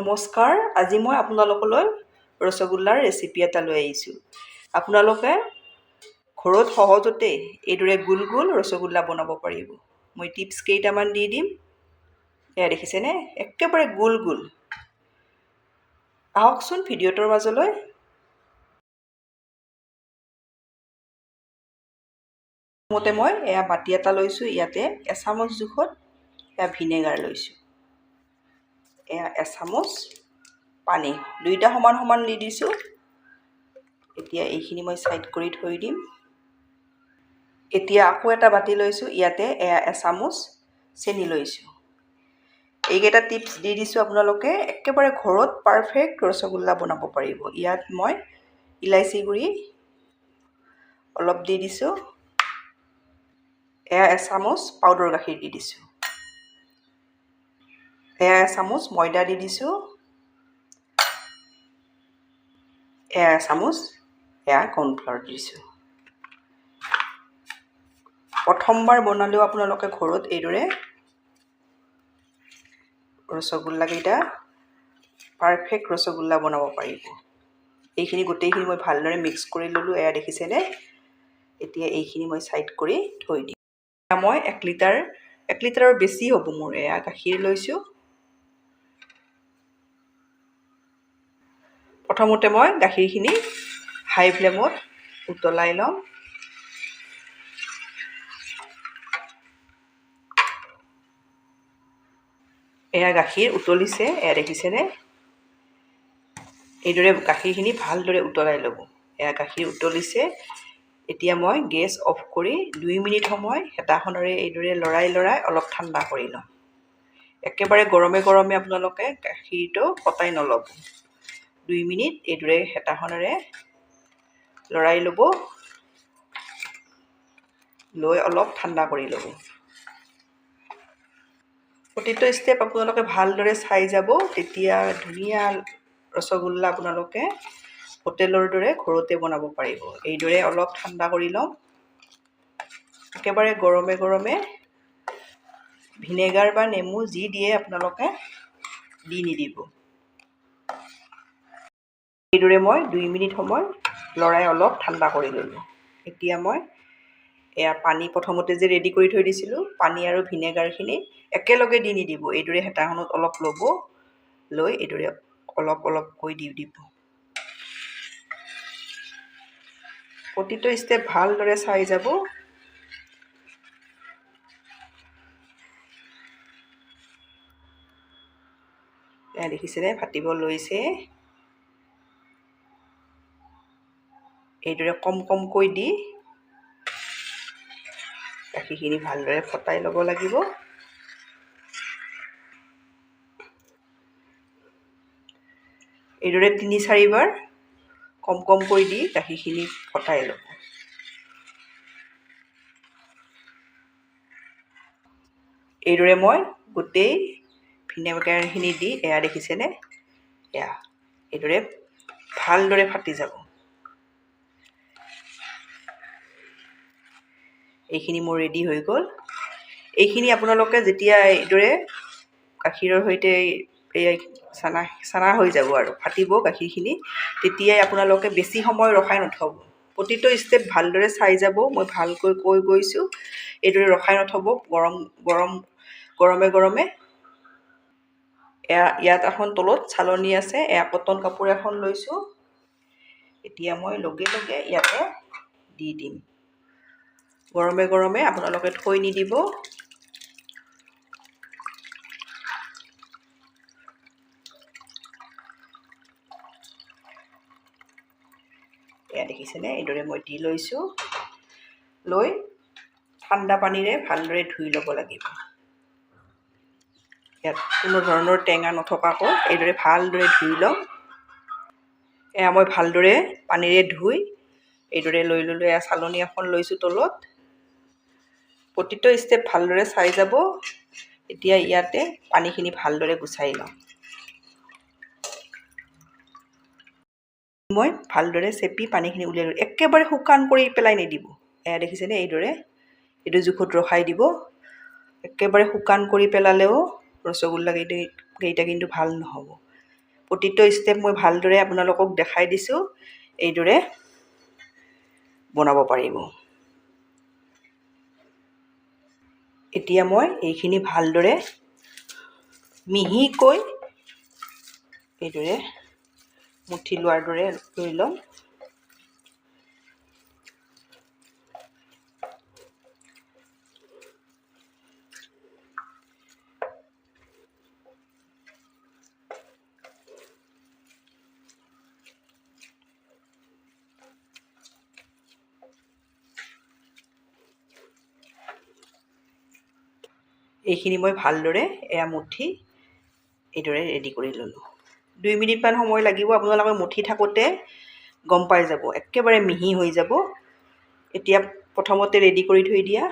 নমস্কাৰ, আজি মই আপোনালোকলৈ ৰসগোল্লাৰ ৰেচিপি এটা লৈ আহিছোঁ। আপোনালোকে ঘৰত সহজতে এইদৰে গোল গোল ৰসগোল্লা বনাব পাৰিব। মই টিপছ কেইটামান দি দিম। এয়া দেখিছেনে, একেবাৰে গোল গোল। আহকচোন ভিডিঅ'টোৰ মাজলৈ। প্ৰথমতে মই এয়া বাতি এটা লৈছোঁ, ইয়াতে এচামুচ জোখত এয়া ভিনেগাৰ লৈছোঁ। এয়া এচামুচ পানী, দুইটা সমান সমান দি দিছোঁ। এতিয়া এইখিনি মই ছাইড কৰি থৈ দিম। এতিয়া আকৌ এটা বাতি লৈছোঁ, ইয়াতে এয়া এচামুচ চেনি লৈছোঁ। এইকেইটা টিপছ দি দিছোঁ, আপোনালোকে একেবাৰে ঘৰত পাৰফেক্ট ৰসগোল্লা বনাব পাৰিব। ইয়াত মই ইলাইচি গুড়ি অলপ দি দিছোঁ। এয়া এচামুচ পাউডাৰ গাখীৰ দি দিছোঁ। এয়া এচামুচ ময়দা দি দিছোঁ। এয়া এচামুচ এয়া কৰ্ণফ্লাৱাৰ দিছোঁ। প্ৰথমবাৰ বনালেও আপোনালোকে ঘৰত এইদৰে ৰসগোল্লাকেইটা পাৰফেক্ট ৰসগোল্লা বনাব পাৰিব। এইখিনি গোটেইখিনি মই ভালদৰে মিক্স কৰি ল'লোঁ, এয়া দেখিছেনে। এতিয়া এইখিনি মই ছাইড কৰি থৈ দিম। মই 1 লিটাৰৰ বেছি হ'ব মোৰ এয়া গাখীৰ লৈছোঁ। প্ৰথমতে মই গাখীৰখিনি হাই ফ্লেমত উতলাই ল'ম। এয়া গাখীৰ উতলিছে, এয়া দেখিছেনে। এইদৰে গাখীৰখিনি ভালদৰে উতলাই ল'ব। এয়া গাখীৰ উতলিছে। এতিয়া মই গেছ অফ কৰি 2 মিনিট সময় হেতাখনেৰে এইদৰে লৰাই অলপ ঠাণ্ডা কৰি ল'ম। একেবাৰে গৰমে গৰমে আপোনালোকে গাখীৰটো ফটাই নল'ব। 2 মিনিট এইদৰে হেতাখনেৰে লৰাই ল'ব, লৈ অলপ ঠাণ্ডা কৰি ল'ব। প্ৰতিটো ষ্টেপ আপোনালোকে ভালদৰে চাই যাব, তেতিয়া ধুনীয়া ৰসগোল্লা আপোনালোকে হোটেলৰ দৰে ঘৰতে বনাব পাৰিব। এইদৰে অলপ ঠাণ্ডা কৰি ল'ম। একেবাৰে গৰমে গৰমে ভিনেগাৰ বা নেমু যি দিয়ে আপোনালোকে দি নিদিব। এইদৰে মই 2 মিনিট সময় লৰাই অলপ ঠাণ্ডা কৰি ল'লোঁ। এতিয়া মই এয়া পানী প্ৰথমতে যে ৰেডি কৰি থৈ দিছিলোঁ, পানী আৰু ভিনেগাৰখিনি একেলগে দি নিদিব। এইদৰে হেতাখনত অলপ ল'ব, লৈ এইদৰে অলপ অলপকৈ দি দিব। প্ৰতিটো ষ্টেপ ভালদৰে চাই যাব। এয়া দেখিছেনে, ফাটিব লৈছে। এইদৰে কম কমকৈ দি গাখীৰখিনি ভালদৰে ফটাই ল'ব লাগিব। এইদৰে 3-4 বাৰ কম কমকৈ দি গাখীৰখিনি ফটাই ল'ব। এইদৰে মই গোটেই ভিনেগাৰখিনি দি এয়া দেখিছেনে, এয়া এইদৰে ভালদৰে ফাটি যাব। এইখিনি মোৰ ৰেডি হৈ গ'ল। এইখিনি আপোনালোকে যেতিয়া এইদৰে গাখীৰৰ সৈতে চানা হৈ যাব আৰু ফাটিব গাখীৰখিনি, তেতিয়াই আপোনালোকে বেছি সময় ৰখাই নথব। প্ৰতিটো ষ্টেপ ভালদৰে চাই যাব। মই ভালকৈ কৈ গৈছোঁ, এইদৰে ৰখাই নথব। গৰমে গৰমে ইয়াত এখন তলত চালনী আছে, এয়া কটন কাপোৰ এখন লৈছোঁ। এতিয়া মই লগে লগে ইয়াতে দি দিম। গৰমে গৰমে আপোনালোকে থৈ নিদিব। এয়া দেখিছেনে, এইদৰে মই দি লৈছোঁ। লৈ ঠাণ্ডা পানীৰে ভালদৰে ধুই ল'ব লাগিব। ইয়াত কোনো ধৰণৰ টেঙা নথকাকৈ এইদৰে ভালদৰে ধুই ল'ম। এয়া মই ভালদৰে পানীৰে ধুই এইদৰে লৈ ল'লোঁ। এয়া চালনী এখন লৈছোঁ তলত। প্ৰতিটো ষ্টেপ ভালদৰে চাই যাব। এতিয়া ইয়াতে পানীখিনি ভালদৰে গুচাই ল'ম। মই ভালদৰে চেপি পানীখিনি উলিয়াই ল'লোঁ। একেবাৰে শুকান কৰি পেলাই নিদিব। এয়া দেখিছেনে, এইদৰে এইটো জোখত ৰখাই দিব। একেবাৰে শুকান কৰি পেলালেও ৰসগোল্লা কেইটা কিন্তু ভাল নহ'ব। প্ৰতিটো ষ্টেপ মই ভালদৰে আপোনালোকক দেখাই দিছোঁ। এইদৰে বনাব পাৰিব। এতিয়া মই এইখিনি ভালদৰে মিহিকৈ এইদৰে মুঠি লোৱাৰ দৰে লৈ ল'ম। এইখিনি মই ভালদৰে মুঠি এইদৰে ৰেডি কৰি ল'লোঁ। 2 মিনিটমান সময় লাগিব। আপোনালোকে মুঠি থাকোঁতে গম পাই যাব, একেবাৰে মিহি হৈ যাব। এতিয়া প্ৰথমতে ৰেডি কৰি থৈ দিয়া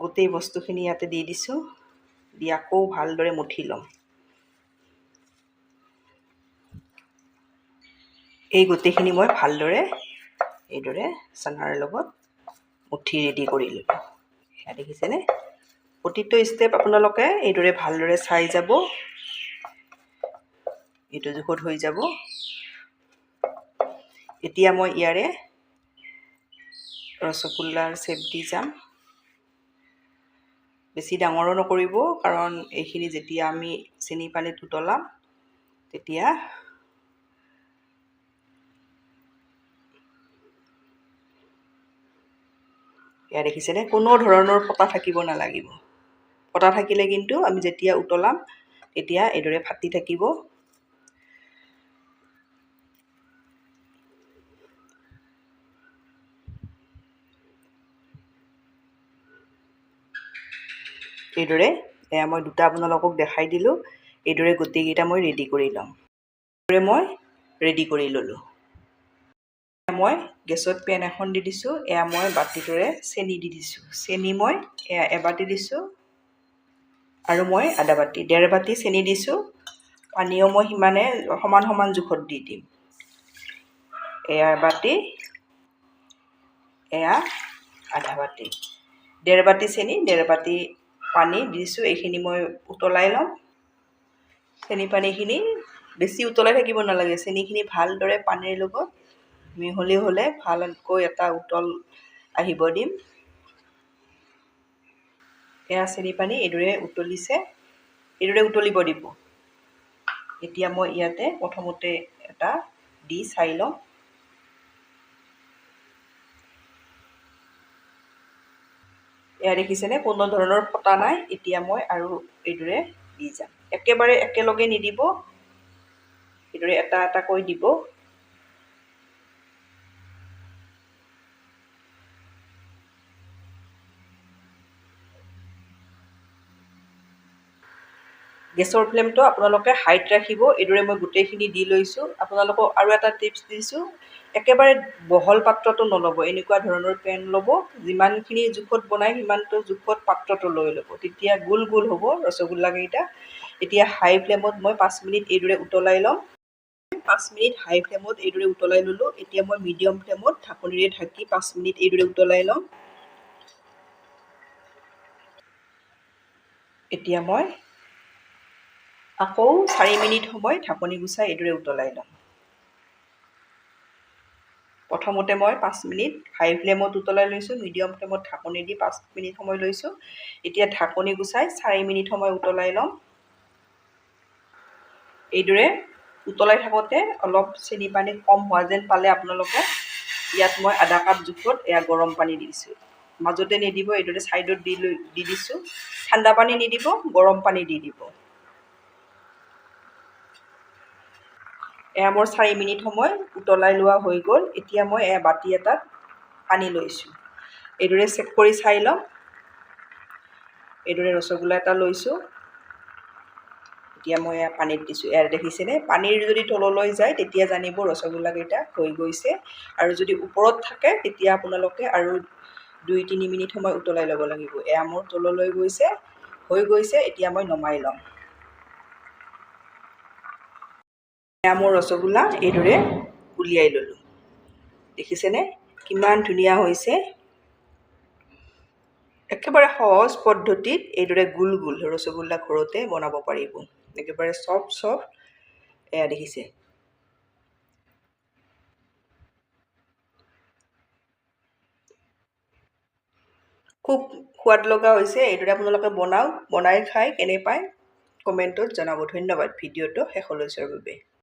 গোটেই বস্তুখিনি ইয়াতে দি দিছোঁ। দি আকৌ ভালদৰে মুঠি ল'ম। এই গোটেইখিনি মই ভালদৰে এইদৰে চানাৰ লগত মুঠি ৰেডি কৰি ল'লোঁ। এয়া দেখিছেনে? প্ৰতিটো ষ্টেপ আপোনালোকে এইদৰে ভালদৰে চাই যাব, এইটো জোখত হৈ যাব। এতিয়া মই ইয়াৰে ৰসগোল্লাৰ শ্বেপ দি যাম। বেছি ডাঙৰো নকৰিব, কাৰণ এইখিনি যেতিয়া আমি চেনি পানীত উতলাম তেতিয়া এয়া দেখিছেনে? কোনো ধৰণৰ ফটা থাকিব নালাগিব। ফটা থাকিলে কিন্তু আমি যেতিয়া উতলাম তেতিয়া এইদৰে ফাটি থাকিব। এইদৰে মই দুটা আপোনালোকক দেখাই দিলোঁ। এইদৰে গোটেইকেইটা মই ৰেডি কৰি ল'ম। এইদৰে মই ৰেডি কৰি ল'লোঁ। মই গেছত পেন এখন দি দিছোঁ। এয়া মই বাতিটোৰে চেনি দি দিছোঁ। চেনি মই এবাতি দিছোঁ আৰু মই আধা বাতি, 1.5 বাতি চেনি দিছোঁ। পানীও মই সিমানে সমান সমান জোখত দি দিম। এয়া এবাতি, এয়া আধা বাতি, 1.5 বাতি চেনি, 1.5 বাতি পানী দিছোঁ। এইখিনি মই উতলাই ল'ম। চেনি পানীখিনি বেছি উতলাই থাকিব নালাগে। চেনিখিনি ভালদৰে পানীৰ লগত মিহলি হ'লে ভালকৈ এটা উতল আহিব দিম। এয়া চেনি পানী এইদৰে উতলিছে, এইদৰে উতলিব দিব। এতিয়া মই ইয়াতে প্ৰথমতে এটা দি চাই ল'ম। এয়া দেখিছেনে? কোনো ধৰণৰ ফটা নাই। এতিয়া মই আৰু এইদৰে দি যাম। একেবাৰে একেলগে নিদিব, এইদৰে এটা এটাকৈ দিব। গেছৰ ফ্লেমটো আপোনালোকে হাইত ৰাখিব। এইদৰে মই গোটেইখিনি দি লৈছোঁ। আপোনালোকক আৰু এটা টিপছ দিছোঁ, একেবাৰে বহল পাত্ৰটো নল'ব। এনেকুৱা ধৰণৰ পেন ল'ব, যিমানখিনি জোখত বনায় সিমানটো জোখত পাত্ৰটো লৈ ল'ব। তেতিয়া গোল গোল হ'ব ৰসগোল্লাকেইটা। এতিয়া হাই ফ্লেমত মই 5 মিনিট এইদৰে উতলাই ল'ম। 5 মিনিট হাই ফ্লেমত এইদৰে উতলাই ল'লোঁ। এতিয়া মই মিডিয়াম ফ্লেমত ঢাকনিৰে ঢাকি 5 মিনিট এইদৰে উতলাই ল'ম। এতিয়া মই আকৌ 4 মিনিট সময় ঢাকনি গুচাই এইদৰে উতলাই ল'ম। প্ৰথমতে মই 5 মিনিট হাই ফ্লেমত উতলাই লৈছোঁ, মিডিয়াম ফ্লেমত ঢাকনি দি 5 মিনিট সময় লৈছোঁ। এতিয়া ঢাকনি গুচাই 4 মিনিট সময় উতলাই ল'ম। এইদৰে উতলাই থাকোঁতে অলপ চেনি পানী কম হোৱা যেন পালে আপোনালোকে ইয়াত মই আধা কাপ জোখত এয়া গৰম পানী দি দিছোঁ। মাজতে নিদিব, এইদৰে ছাইডত দি দিছোঁ। ঠাণ্ডা পানী নিদিব, গৰম পানী দি দিব। এয়া মোৰ 4 মিনিট সময় উতলাই লোৱা হৈ গ'ল। এতিয়া মই বাতি এটাত পানী লৈছোঁ। এইদৰে চেক কৰি চাই ল'ম। এইদৰে ৰসগোল্লা এটা লৈছোঁ। এতিয়া মই পানীত দিছোঁ। এয়া দেখিছেনে? পানীৰ যদি তললৈ যায় তেতিয়া জানিব ৰসগোল্লাকেইটা হৈ গৈছে। আৰু যদি ওপৰত থাকে তেতিয়া আপোনালোকে আৰু 2-3 মিনিট সময় উতলাই ল'ব লাগিব। এয়া মোৰ তললৈ গৈছে, হৈ গৈছে। এতিয়া মই নমাই ল'ম। এয়া মোৰ ৰসগোল্লা এইদৰে উলিয়াই ল'লোঁ। দেখিছেনে কিমান ধুনীয়া হৈছে? একেবাৰে সহজ পদ্ধতিত এইদৰে গোল গোল ৰসগোল্লা ঘৰতে বনাব পাৰিব। একেবাৰে চফ্ট এয়া দেখিছে। খুব সোৱাদ লগা হৈছে। এইদৰে আপোনালোকে বনাই খাই কেনে পায় কমেণ্টত জনাব। ধন্যবাদ ভিডিঅ'টো শেষলৈ চোৱাৰ বাবে।